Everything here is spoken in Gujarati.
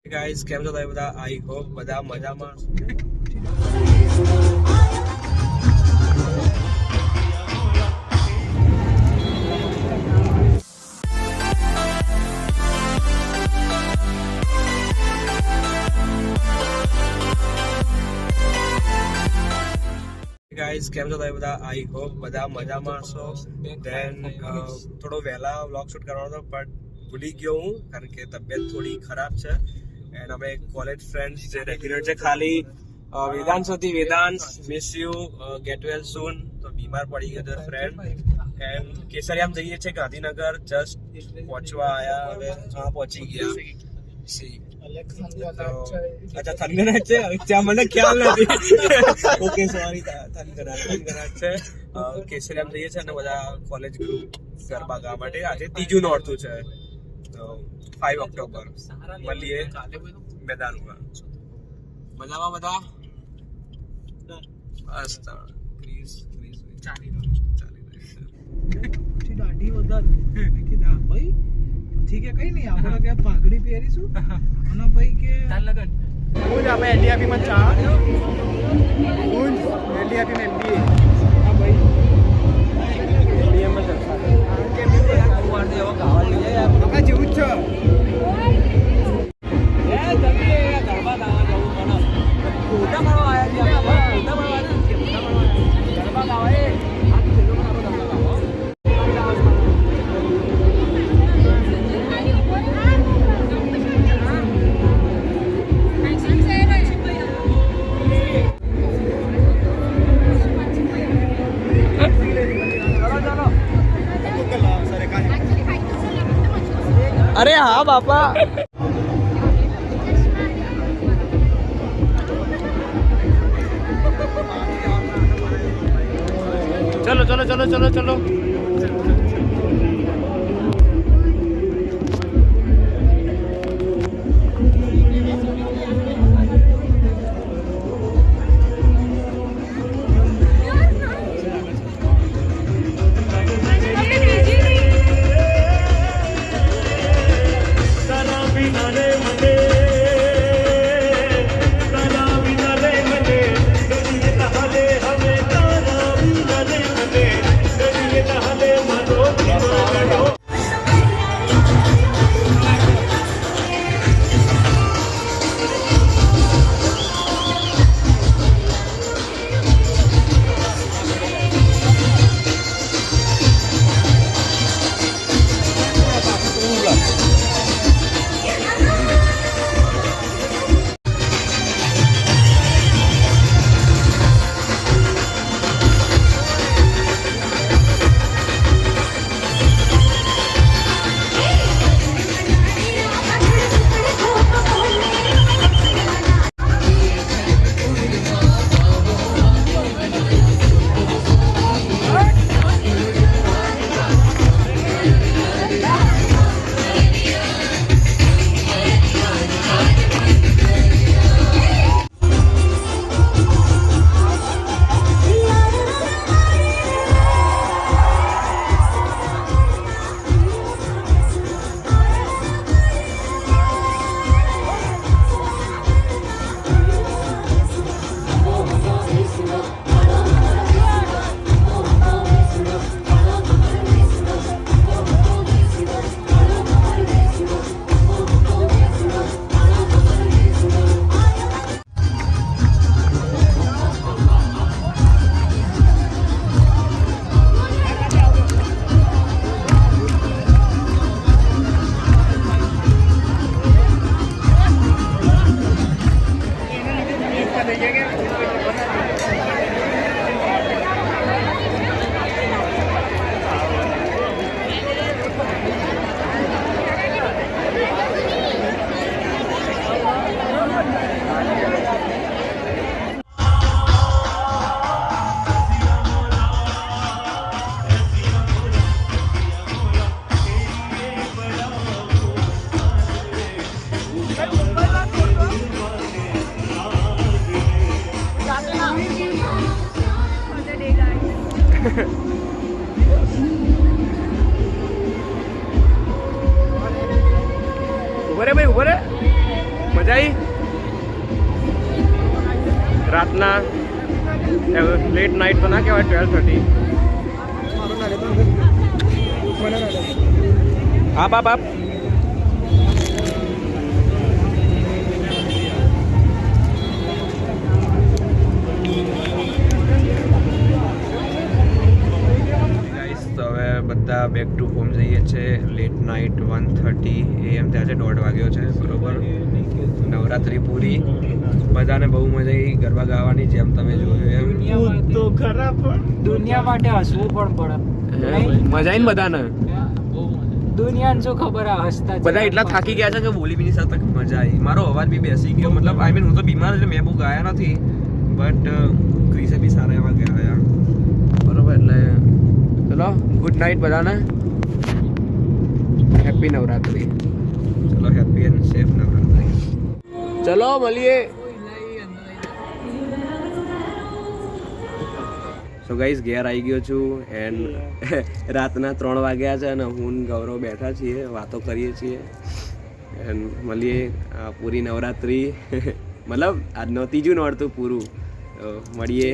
ગાઈસ કેમ છો તમે બધા? આઈ હોપ બધા મજામાં. ગાઈસ કેમ છો તમે બધા? આઈ હોપ બધા મજામાં છો. ધેન થોડો વહેલા વ્લોગ શૂટ કરવાનો હતો બટ ભૂલી ગયો હું કારણ કે તબિયત થોડી ખરાબ છે. એન્ડ અમે કોલેજ ફ્રેન્ડ્સ જે રેગ્યુલર છે ખાલી વેદાંશ હતી. વેદાંશ મિસ યુ, ગેટ વેલ સૂન. તો બીમાર પડી ગયો હતો ફ્રેન્ડ. એન્ડ કેસરિયામ જઈએ છીએ ગાંધીનગર. જસ્ટ પહોંચવા આયા, હવે પહોંચી ગયા. અચ્છા થનગનાટ છે, ત્યાં મને ખ્યાલ નથી. ઓકે સોરી, થનગનાટ છે. કેસરિયામ જઈએ છીએ અને બધા કોલેજ ગ્રુપ ગરબા ગાવા માટે. આજે ત્રીજું નોરતું છે, 5 ઓક્ટોબર મળીએ મેદાનમાં. મજામાં બધા? બસ દાઢી વધારે ભાઈ પછી કે કઈ નહીં આપણે કે પાઘડી પહેરીશું અને ભાઈ કે હું જ આપણે એલડીઆપી માં ચા હું એલડીઆપી માં એમબીએ હા ભાઈ એમબીએ માં જલસા કે મેં યાર એવો ગાવા લઈ જાય આપણા જેવું જ છે એ તમે ગરબા ગાવા જવું મને ફોટા મારવા આયા છે આપણે ફોટા મારવા ગરબા ગાવા એ આ પેલો આપણો ગરબા ગાવા अरे हाँ बापा चलो चलो चलो चलो चलो મજા આવી રાતના લેટ નાઇટ તો ના કહેવાય 12:30 આપ આપ આપ બધા બેક ટુ હોમ જઈએ છે લેટ નાઇટ 1:30 AM ત્યાં છે 1:30 વાગ્યો છે બરોબર નવરાત્રી પૂરી બધાને બહુ મજા આવી ગરબા ગાવાની જેમ તમે જોયું એમ તો ખરા પણ દુનિયા માટે હસવું પણ પડે મજા આવી ને બધાને દુનિયાને શું ખબર આ હસતા બધા એટલા થાકી ગયા છે કે બોલી બી નહીં શકતા મજા આવી મારો અવાજ બી બેસી ગયો મતલબ આઈ મીન હું તો બીમાર એટલે મેં બહુ ગાયા નથી બટ ક્રિસે બી સારા એવા ગાયા બરોબર એટલે ચલો ગુડ નાઇટ બધાને હેપી નવરાત્રી ચલો હેપી એન્ડ સેફ નવરાત્રી ચલો મળીએ સો ગાઈસ ઘેર આવી ગયો છું એન્ડ રાતના 3 વાગ્યા છે અને હું ગૌરવ બેઠા છીએ વાતો કરીએ છીએ એન્ડ મળીએ પૂરી નવરાત્રી મતલબ આજનો ત્રીજું નોરતું પૂરું મળીએ